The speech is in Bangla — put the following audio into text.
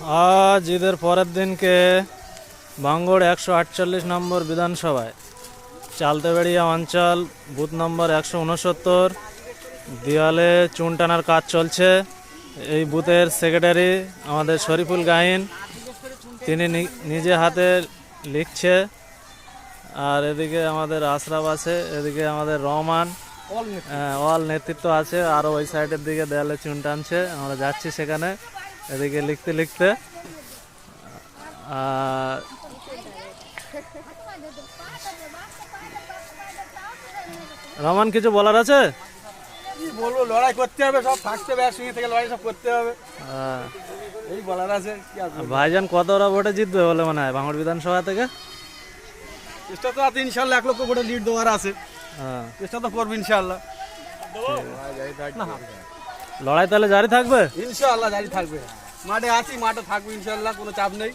আজ ঈদের পরের দিনকে ভাঙ্গড় 148 নম্বর বিধানসভায় চালতেবেড়িয়া অঞ্চল বুথ নম্বর 169 দেওয়ালে চুন টানার কাজ চলছে। এই বুথের সেক্রেটারি আমাদের শরীফুল গাহিন, তিনি নিজে হাতে লিখছে। আর এদিকে আমাদের আশরাফ আছে, এদিকে আমাদের রহমান, অল নেতৃত্ব আছে। আর ওই সাইডের দিকে দেয়ালে চুন টানছে, আমরা যাচ্ছি সেখানে এদিকে লিখতে লিখতে। রহমান, কিছু বলার আছে? কি বলবো, লড়াই করতে হবে, সব থাকতে হবে একসঙ্গে থেকে, লড়াই সব করতে হবে, এই বলার আছে। ভাইজান কত ওরা ভোটে জিতবে বলে মনে হয় ভাঙড় বিধানসভা থেকে? চেষ্টা তো আছে ইনশাল্লাহ, 1 লক্ষ ভোটে লিড দেওয়ার আছে। চেষ্টা তো করবো ইনশাল্লাহ। লড়াই তাহলে জারি থাকবে? ইনশাল্লাহ জারি থাকবে, মাঠে আছি, মাঠে থাকবো ইনশাল্লাহ, কোনো চাপ নেই।